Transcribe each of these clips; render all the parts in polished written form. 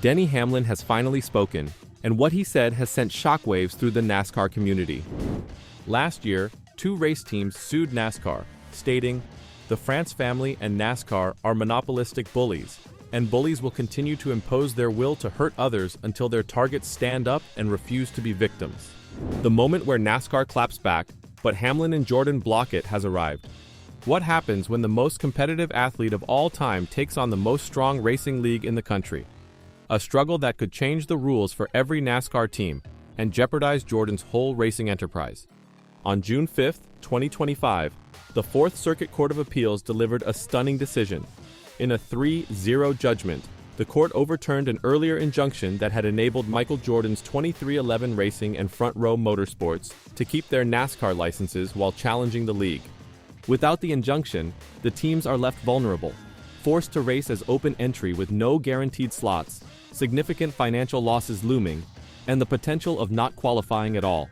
Denny Hamlin has finally spoken, and what he said has sent shockwaves through the NASCAR community. Last year, two race teams sued NASCAR, stating, "The France family and NASCAR are monopolistic bullies, and bullies will continue to impose their will to hurt others until their targets stand up and refuse to be victims." The moment where NASCAR claps back, but Hamlin and Jordan block it, has arrived. What happens when the most competitive athlete of all time takes on the most strong racing league in the country? A struggle that could change the rules for every NASCAR team and jeopardize Jordan's whole racing enterprise. On June 5, 2025, the Fourth Circuit Court of Appeals delivered a stunning decision. In a 3-0 judgment, the court overturned an earlier injunction that had enabled Michael Jordan's 23XI Racing and Front Row Motorsports to keep their NASCAR licenses while challenging the league. Without the injunction, the teams are left vulnerable, forced to race as open entry with no guaranteed slots, significant financial losses looming, and the potential of not qualifying at all.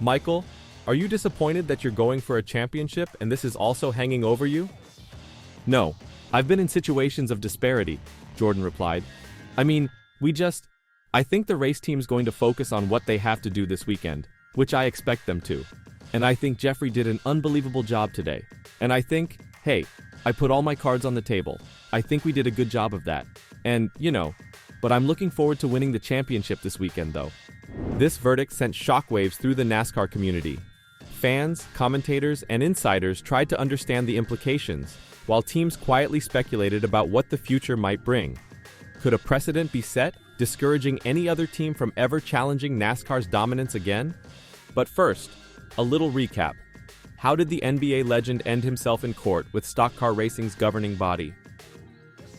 Michael, are you disappointed that you're going for a championship and this is also hanging over you? No, I've been in situations of disparity, Jordan replied. I think the race team's going to focus on what they have to do this weekend, which I expect them to. And I think Jeffrey did an unbelievable job today. And I think, hey, I put all my cards on the table. I think we did a good job of that. And, but I'm looking forward to winning the championship this weekend, though. This verdict sent shockwaves through the NASCAR community. Fans, commentators, and insiders tried to understand the implications, while teams quietly speculated about what the future might bring. Could a precedent be set, discouraging any other team from ever challenging NASCAR's dominance again? But first, a little recap. How did the NBA legend end himself in court with stock car racing's governing body?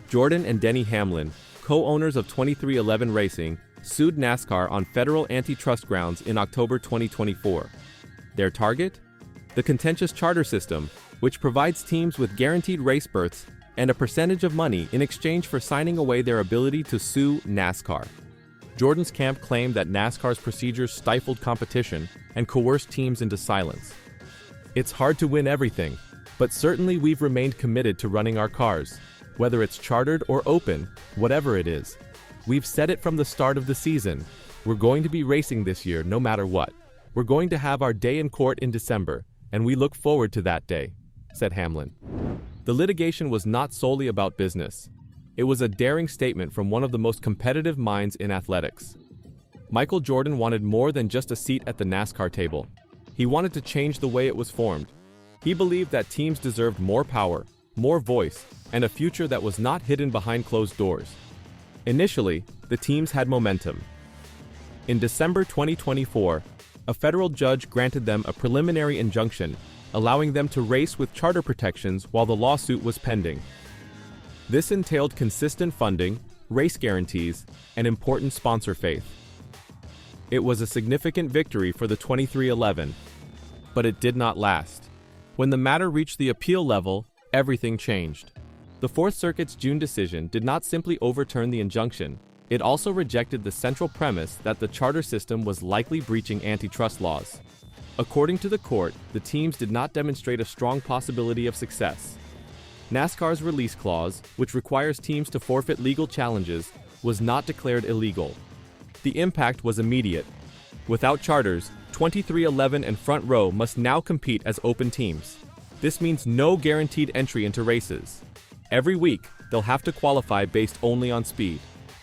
Jordan and Denny Hamlin, co-owners of 23XI Racing, sued NASCAR on federal antitrust grounds in October 2024. Their target? The contentious charter system, which provides teams with guaranteed race berths and a percentage of money in exchange for signing away their ability to sue NASCAR. Jordan's camp claimed that NASCAR's procedures stifled competition and coerced teams into silence. It's hard to win everything, but certainly we've remained committed to running our cars, whether it's chartered or open, whatever it is. We've said it from the start of the season. We're going to be racing this year no matter what. We're going to have our day in court in December, and we look forward to that day, said Hamlin. The litigation was not solely about business. It was a daring statement from one of the most competitive minds in athletics. Michael Jordan wanted more than just a seat at the NASCAR table. He wanted to change the way it was formed. He believed that teams deserved more power, more voice, and a future that was not hidden behind closed doors. Initially, the teams had momentum. In December 2024, a federal judge granted them a preliminary injunction, allowing them to race with charter protections while the lawsuit was pending. This entailed consistent funding, race guarantees, and important sponsor faith. It was a significant victory for the 23XI, but it did not last. When the matter reached the appeal level, everything changed. The Fourth Circuit's June decision did not simply overturn the injunction, it also rejected the central premise that the charter system was likely breaching antitrust laws. According to the court, the teams did not demonstrate a strong possibility of success. NASCAR's release clause, which requires teams to forfeit legal challenges, was not declared illegal. The impact was immediate. Without charters, 23XI and Front Row must now compete as open teams. This means no guaranteed entry into races. Every week, they'll have to qualify based only on speed.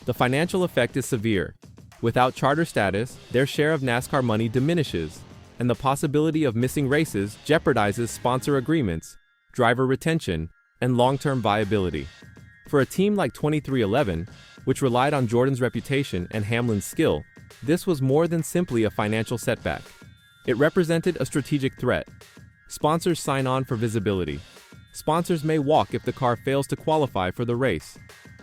The financial effect is severe. Without charter status, their share of NASCAR money diminishes, and the possibility of missing races jeopardizes sponsor agreements, driver retention, and long-term viability. For a team like 23XI, which relied on Jordan's reputation and Hamlin's skill, this was more than simply a financial setback. It represented a strategic threat. Sponsors sign on for visibility. Sponsors may walk if the car fails to qualify for the race.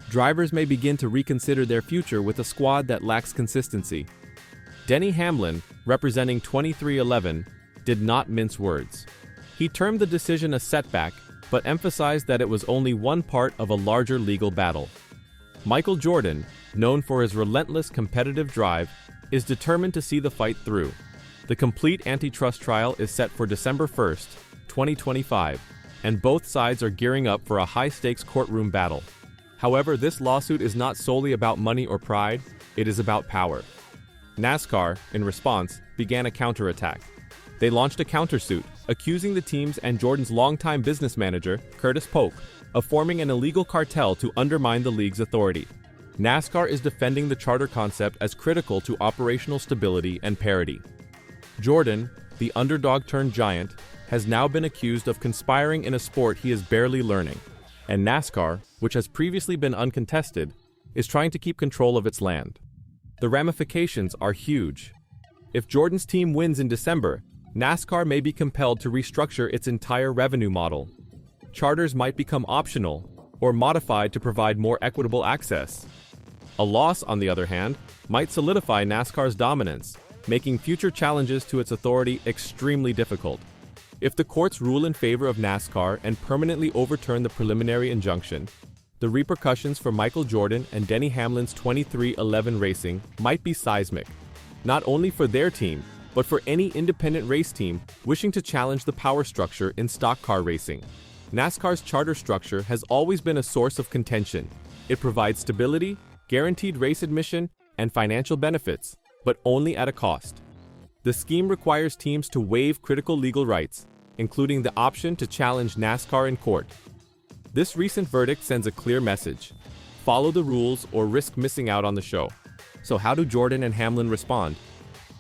Drivers may begin to reconsider their future with a squad that lacks consistency. Denny Hamlin, representing 23XI, did not mince words. He termed the decision a setback, but emphasized that it was only one part of a larger legal battle. Michael Jordan, known for his relentless competitive drive, is determined to see the fight through. The complete antitrust trial is set for December 1st, 2025, and both sides are gearing up for a high-stakes courtroom battle. However, this lawsuit is not solely about money or pride, it is about power. NASCAR, in response, began a counterattack. They launched a countersuit, accusing the teams and Jordan's longtime business manager, Curtis Polk, of forming an illegal cartel to undermine the league's authority. NASCAR is defending the charter concept as critical to operational stability and parity. Jordan, the underdog-turned-giant, has now been accused of conspiring in a sport he is barely learning, and NASCAR, which has previously been uncontested, is trying to keep control of its land. The ramifications are huge. If Jordan's team wins in December, NASCAR may be compelled to restructure its entire revenue model. Charters might become optional or modified to provide more equitable access. A loss, on the other hand, might solidify NASCAR's dominance, making future challenges to its authority extremely difficult. If the courts rule in favor of NASCAR and permanently overturn the preliminary injunction, the repercussions for Michael Jordan and Denny Hamlin's 2311 Racing might be seismic, not only for their team, but for any independent race team wishing to challenge the power structure in stock car racing. NASCAR's charter structure has always been a source of contention. It provides stability, guaranteed race admission, and financial benefits, but only at a cost. The scheme requires teams to waive critical legal rights, including the option to challenge NASCAR in court. This recent verdict sends a clear message: follow the rules or risk missing out on the show. So how do Jordan and Hamlin respond?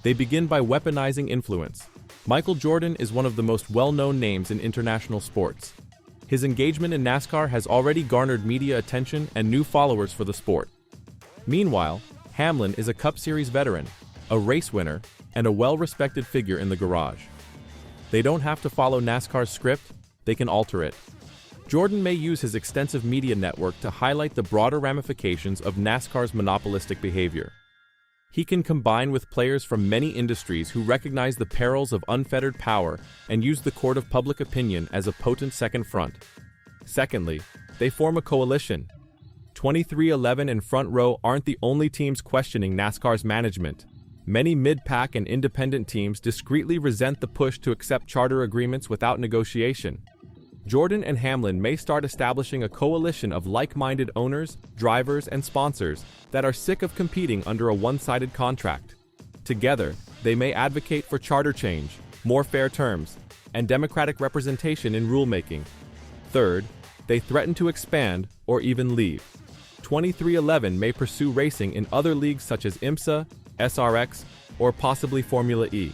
They begin by weaponizing influence. Michael Jordan is one of the most well-known names in international sports. His engagement in NASCAR has already garnered media attention and new followers for the sport. Meanwhile, Hamlin is a Cup Series veteran, a race winner, and a well-respected figure in the garage. They don't have to follow NASCAR's script, they can alter it. Jordan may use his extensive media network to highlight the broader ramifications of NASCAR's monopolistic behavior. He can combine with players from many industries who recognize the perils of unfettered power and use the court of public opinion as a potent second front. Secondly, they form a coalition. 2311 and Front Row aren't the only teams questioning NASCAR's management. Many mid-pack and independent teams discreetly resent the push to accept charter agreements without negotiation. Jordan and Hamlin may start establishing a coalition of like-minded owners, drivers, and sponsors that are sick of competing under a one-sided contract. Together, they may advocate for charter change, more fair terms, and democratic representation in rulemaking. Third, they threaten to expand or even leave. 2311 may pursue racing in other leagues such as IMSA, SRX, or possibly Formula E.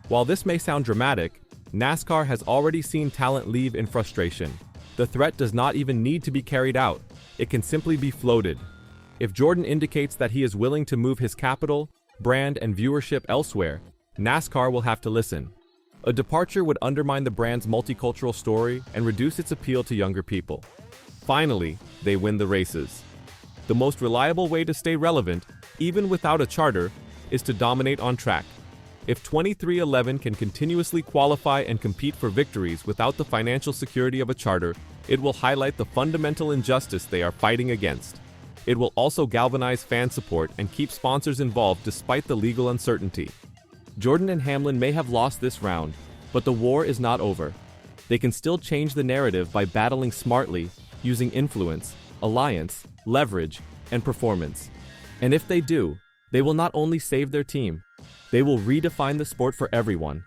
While this may sound dramatic, NASCAR has already seen talent leave in frustration. The threat does not even need to be carried out. It can simply be floated. If Jordan indicates that he is willing to move his capital, brand, and viewership elsewhere, NASCAR will have to listen. A departure would undermine the brand's multicultural story and reduce its appeal to younger people. Finally, they win the races. The most reliable way to stay relevant, even without a charter, is to dominate on track. If 2311 can continuously qualify and compete for victories without the financial security of a charter, it will highlight the fundamental injustice they are fighting against. It will also galvanize fan support and keep sponsors involved despite the legal uncertainty. Jordan and Hamlin may have lost this round, but the war is not over. They can still change the narrative by battling smartly, using influence, alliance, leverage, and performance. And if they do, they will not only save their team, they will redefine the sport for everyone.